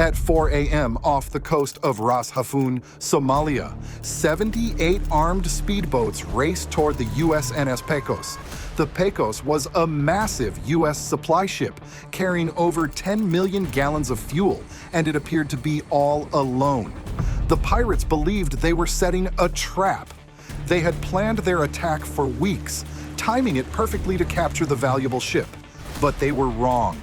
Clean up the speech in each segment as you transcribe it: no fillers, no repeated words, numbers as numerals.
At 4 a.m. off the coast of Ras Hafun, Somalia, 78 armed speedboats raced toward the USNS Pecos. The Pecos was a massive U.S. supply ship carrying over 10 million gallons of fuel, and it appeared to be all alone. The pirates believed they were setting a trap. They had planned their attack for weeks, timing it perfectly to capture the valuable ship. But they were wrong.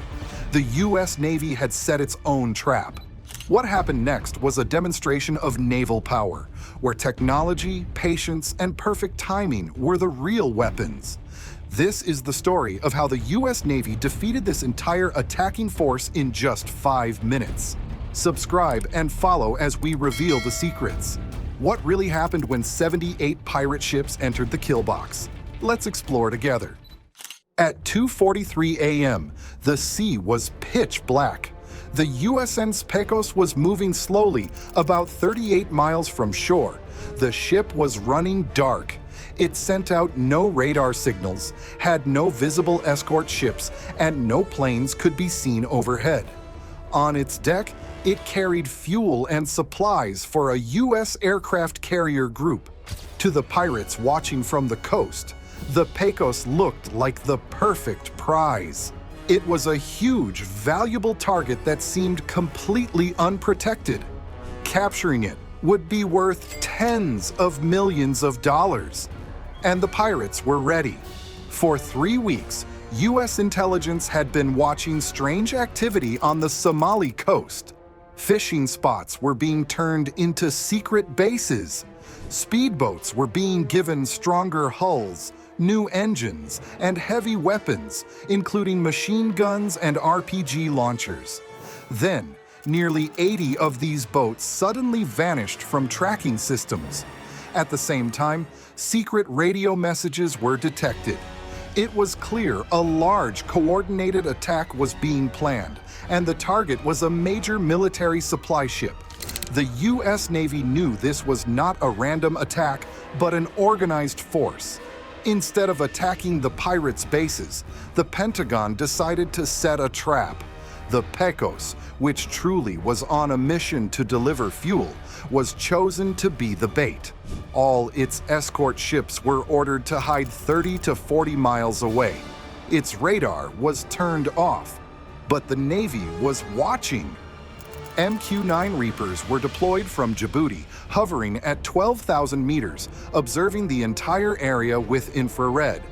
The U.S. Navy had set its own trap. What happened next was a demonstration of naval power, where technology, patience, and perfect timing were the real weapons. This is the story of how the U.S. Navy defeated this entire attacking force in just 5 minutes. Subscribe and follow as we reveal the secrets. What really happened when 78 pirate ships entered the kill box? Let's explore together. At 2:43 a.m., the sea was pitch black. The USNS Pecos was moving slowly, about 38 miles from shore. The ship was running dark. It sent out no radar signals, had no visible escort ships, and no planes could be seen overhead. On its deck, it carried fuel and supplies for a U.S. aircraft carrier group. To the pirates watching from the coast, the Pecos looked like the perfect prize. It was a huge, valuable target that seemed completely unprotected. Capturing it would be worth tens of millions of dollars. And the pirates were ready. For 3 weeks, U.S. intelligence had been watching strange activity on the Somali coast. Fishing spots were being turned into secret bases. Speedboats were being given stronger hulls, new engines, and heavy weapons, including machine guns and RPG launchers. Then, nearly 80 of these boats suddenly vanished from tracking systems. At the same time, secret radio messages were detected. It was clear a large, coordinated attack was being planned, and the target was a major military supply ship. The U.S. Navy knew this was not a random attack, but an organized force. Instead of attacking the pirates' bases, the Pentagon decided to set a trap. The Pecos, which truly was on a mission to deliver fuel, was chosen to be the bait. All its escort ships were ordered to hide 30 to 40 miles away. Its radar was turned off, but the Navy was watching. MQ-9 Reapers were deployed from Djibouti, hovering at 12,000 meters, observing the entire area with infrared.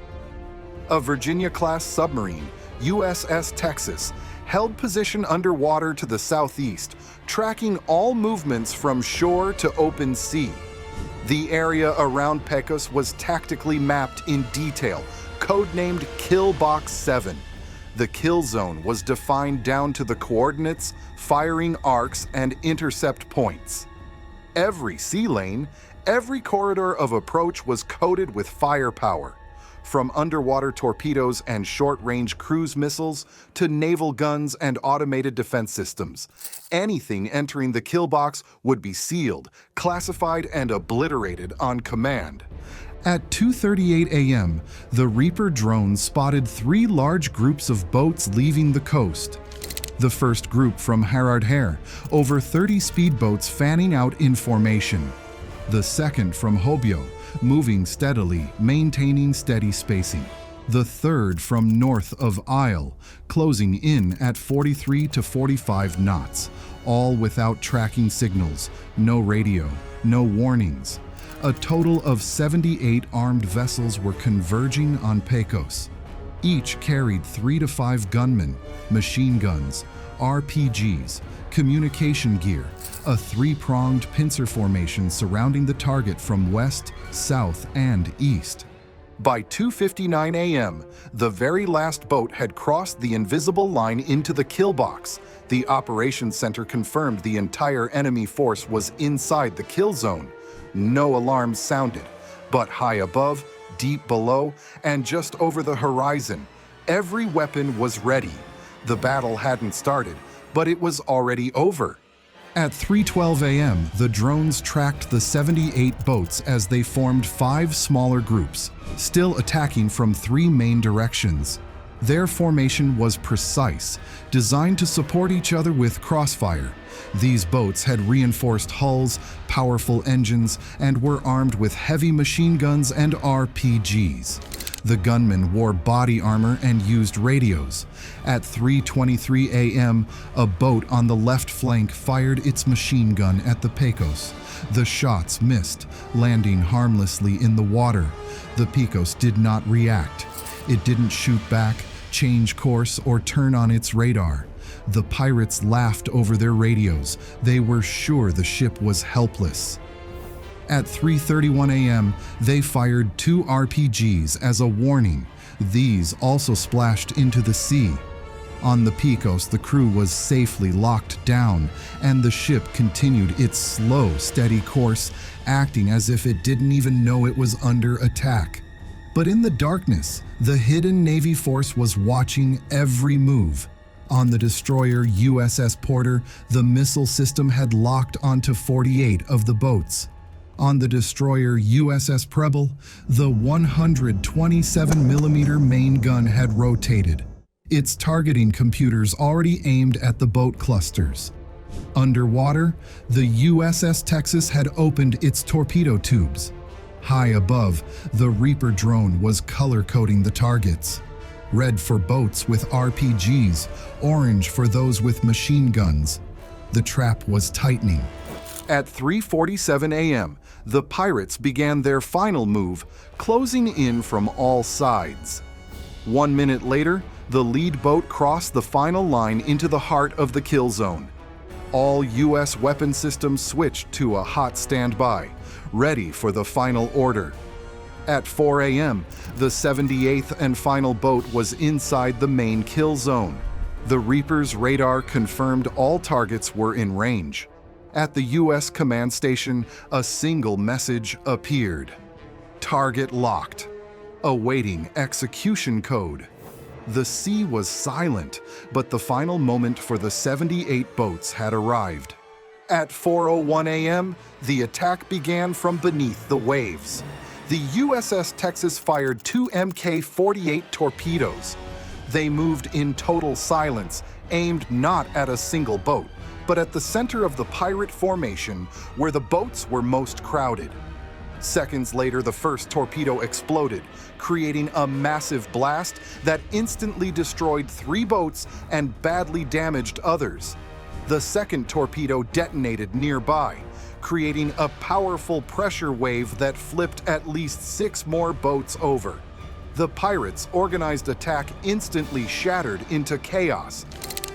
A Virginia-class submarine, USS Texas, held position underwater to the southeast, tracking all movements from shore to open sea. The area around Pecos was tactically mapped in detail, codenamed Kill Box 7. The kill zone was defined down to the coordinates, firing arcs, and intercept points. Every sea lane, every corridor of approach was coated with firepower. From underwater torpedoes and short-range cruise missiles to naval guns and automated defense systems, anything entering the kill box would be sealed, classified, and obliterated on command. At 2:38 a.m., the Reaper drone spotted 3 large groups of boats leaving the coast. The first group from Harard Hare, over 30 speedboats fanning out in formation. The second from Hobyo, moving steadily, maintaining steady spacing. The third from north of Isle, closing in at 43 to 45 knots, all without tracking signals, no radio, no warnings. A total of 78 armed vessels were converging on Pecos. Each carried 3 to 5 gunmen, machine guns, RPGs, communication gear, a 3-pronged pincer formation surrounding the target from west, south, and east. By 2:59 a.m., the very last boat had crossed the invisible line into the kill box. The operations center confirmed the entire enemy force was inside the kill zone. No alarms sounded, but high above, deep below, and just over the horizon, every weapon was ready. The battle hadn't started, but it was already over. At 3:12 a.m., the drones tracked the 78 boats as they formed 5 smaller groups, still attacking from 3 main directions. Their formation was precise, designed to support each other with crossfire. These boats had reinforced hulls, powerful engines, and were armed with heavy machine guns and RPGs. The gunmen wore body armor and used radios. At 3:23 a.m., a boat on the left flank fired its machine gun at the Pecos. The shots missed, landing harmlessly in the water. The Pecos did not react. It didn't shoot back, change course, or turn on its radar. The pirates laughed over their radios. They were sure the ship was helpless. At 3:31 a.m., they fired 2 RPGs as a warning. These also splashed into the sea. On the Pecos, the crew was safely locked down, and the ship continued its slow, steady course, acting as if it didn't even know it was under attack. But in the darkness, the hidden Navy force was watching every move. On the destroyer USS Porter, the missile system had locked onto 48 of the boats. On the destroyer USS Preble, the 127mm main gun had rotated, its targeting computers already aimed at the boat clusters. Underwater, the USS Texas had opened its torpedo tubes. High above, the Reaper drone was color-coding the targets. Red for boats with RPGs, orange for those with machine guns. The trap was tightening. At 3:47 a.m., the pirates began their final move, closing in from all sides. 1 minute later, the lead boat crossed the final line into the heart of the kill zone. All U.S. weapon systems switched to a hot standby, ready for the final order. At 4 a.m., the 78th and final boat was inside the main kill zone. The Reaper's radar confirmed all targets were in range. At the U.S. command station, a single message appeared. Target locked. Awaiting execution code. The sea was silent, but the final moment for the 78 boats had arrived. At 4:01 a.m., the attack began from beneath the waves. The USS Texas fired 2 Mk-48 torpedoes. They moved in total silence, aimed not at a single boat, but at the center of the pirate formation where the boats were most crowded. Seconds later, the first torpedo exploded, creating a massive blast that instantly destroyed 3 boats and badly damaged others. The second torpedo detonated nearby, creating a powerful pressure wave that flipped at least 6 more boats over. The pirates' organized attack instantly shattered into chaos.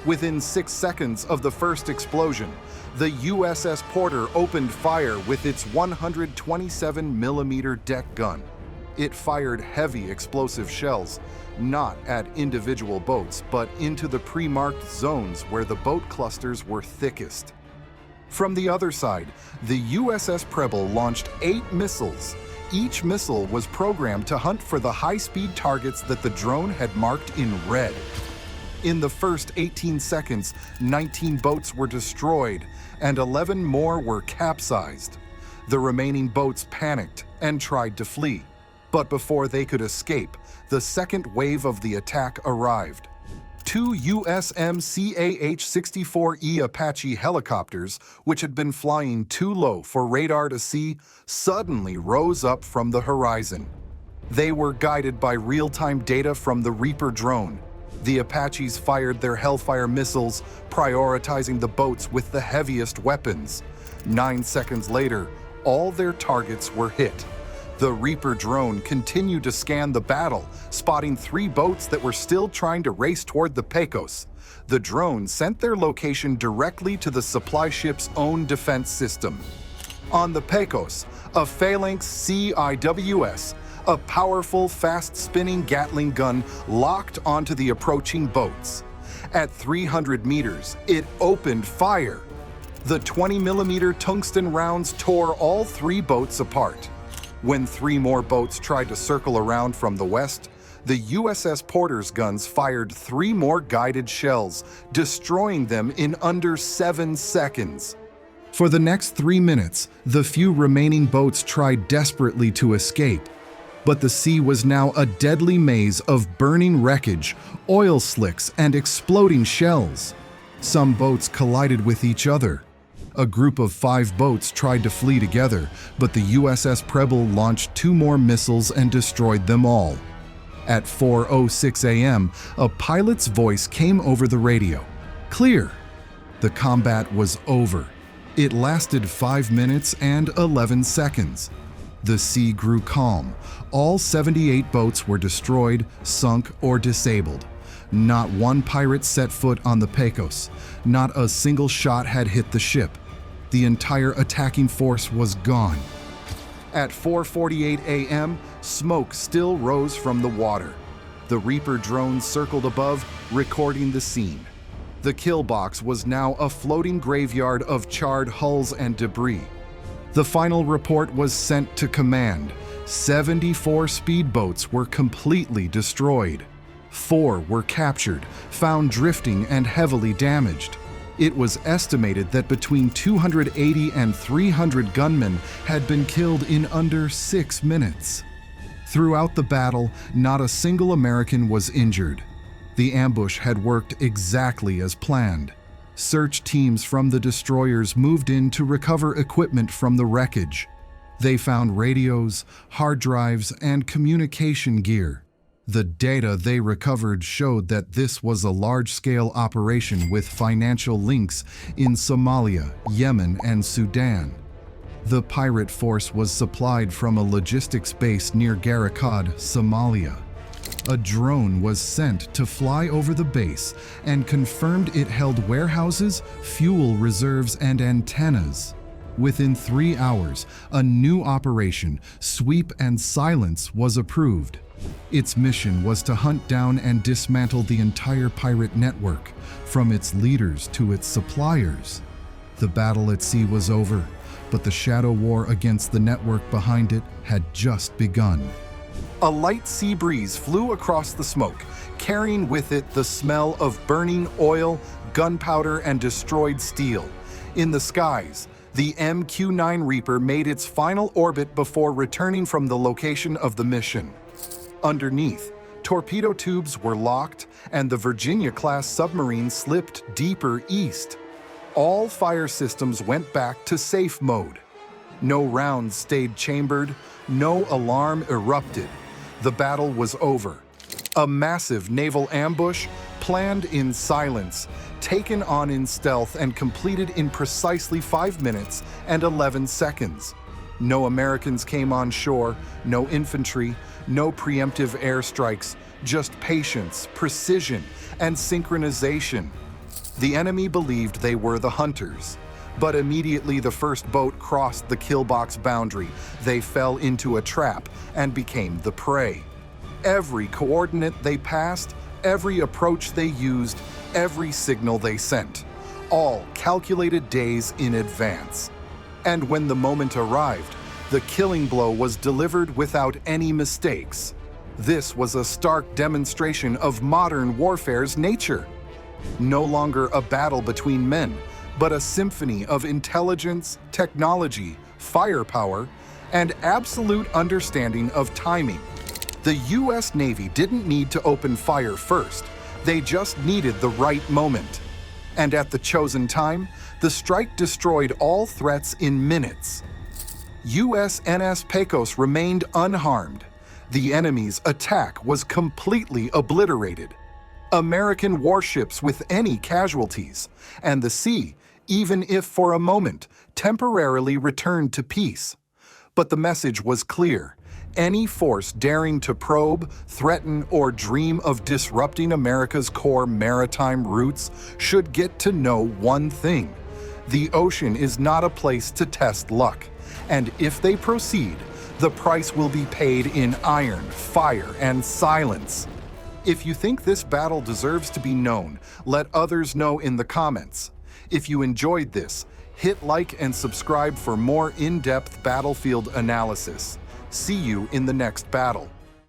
Within 6 seconds of the first explosion, the USS Porter opened fire with its 127mm deck gun. It fired heavy explosive shells, not at individual boats, but into the pre-marked zones where the boat clusters were thickest. From the other side, the USS Preble launched 8 missiles. Each missile was programmed to hunt for the high-speed targets that the drone had marked in red. In the first 18 seconds, 19 boats were destroyed and 11 more were capsized. The remaining boats panicked and tried to flee. But before they could escape, the second wave of the attack arrived. 2 USMCAH-64E Apache helicopters, which had been flying too low for radar to see, suddenly rose up from the horizon. They were guided by real-time data from the Reaper drone. The Apaches fired their Hellfire missiles, prioritizing the boats with the heaviest weapons. 9 seconds later, all their targets were hit. The Reaper drone continued to scan the battle, spotting 3 boats that were still trying to race toward the Pecos. The drone sent their location directly to the supply ship's own defense system. On the Pecos, a Phalanx CIWS, a powerful, fast-spinning Gatling gun locked onto the approaching boats. At 300 meters, it opened fire. The 20mm tungsten rounds tore all 3 boats apart. When 3 more boats tried to circle around from the west, the USS Porter's guns fired 3 more guided shells, destroying them in under 7 seconds. For the next 3 minutes, the few remaining boats tried desperately to escape. But the sea was now a deadly maze of burning wreckage, oil slicks, and exploding shells. Some boats collided with each other. A group of 5 boats tried to flee together, but the USS Preble launched 2 more missiles and destroyed them all. At 4:06 a.m., a pilot's voice came over the radio. Clear. The combat was over. It lasted 5 minutes and 11 seconds. The sea grew calm. All 78 boats were destroyed, sunk, or disabled. Not one pirate set foot on the Pecos. Not a single shot had hit the ship. The entire attacking force was gone. At 4:48 a.m., smoke still rose from the water. The Reaper drone circled above, recording the scene. The kill box was now a floating graveyard of charred hulls and debris. The final report was sent to command. 74 speedboats were completely destroyed. 4 were captured, found drifting and heavily damaged. It was estimated that between 280 and 300 gunmen had been killed in under 6 minutes. Throughout the battle, not a single American was injured. The ambush had worked exactly as planned. Search teams from the destroyers moved in to recover equipment from the wreckage. They found radios, hard drives, and communication gear. The data they recovered showed that this was a large-scale operation with financial links in Somalia, Yemen, and Sudan. The pirate force was supplied from a logistics base near Garikad, Somalia. A drone was sent to fly over the base and confirmed it held warehouses, fuel reserves, and antennas. Within 3 hours, a new operation, Sweep and Silence, was approved. Its mission was to hunt down and dismantle the entire pirate network, from its leaders to its suppliers. The battle at sea was over, but the shadow war against the network behind it had just begun. A light sea breeze flew across the smoke, carrying with it the smell of burning oil, gunpowder, and destroyed steel. In the skies, the MQ-9 Reaper made its final orbit before returning from the location of the mission. Underneath, torpedo tubes were locked, and the Virginia-class submarine slipped deeper east. All fire systems went back to safe mode. No rounds stayed chambered, no alarm erupted. The battle was over. A massive naval ambush, planned in silence, taken on in stealth, and completed in precisely 5 minutes and 11 seconds. No Americans came on shore, no infantry, no preemptive airstrikes, just patience, precision, and synchronization. The enemy believed they were the hunters, but immediately the first boat crossed the kill box boundary, they fell into a trap and became the prey. Every coordinate they passed, every approach they used, every signal they sent, all calculated days in advance. And when the moment arrived, the killing blow was delivered without any mistakes. This was a stark demonstration of modern warfare's nature. No longer a battle between men, but a symphony of intelligence, technology, firepower, and absolute understanding of timing. The U.S. Navy didn't need to open fire first. They just needed the right moment. And at the chosen time, the strike destroyed all threats in minutes. USNS Pecos remained unharmed. The enemy's attack was completely obliterated. American warships with any casualties, and the sea, even if for a moment, temporarily returned to peace. But the message was clear. Any force daring to probe, threaten, or dream of disrupting America's core maritime routes should get to know one thing. The ocean is not a place to test luck, and if they proceed, the price will be paid in iron, fire, and silence. If you think this battle deserves to be known, let others know in the comments. If you enjoyed this, hit like and subscribe for more in-depth battlefield analysis. See you in the next battle.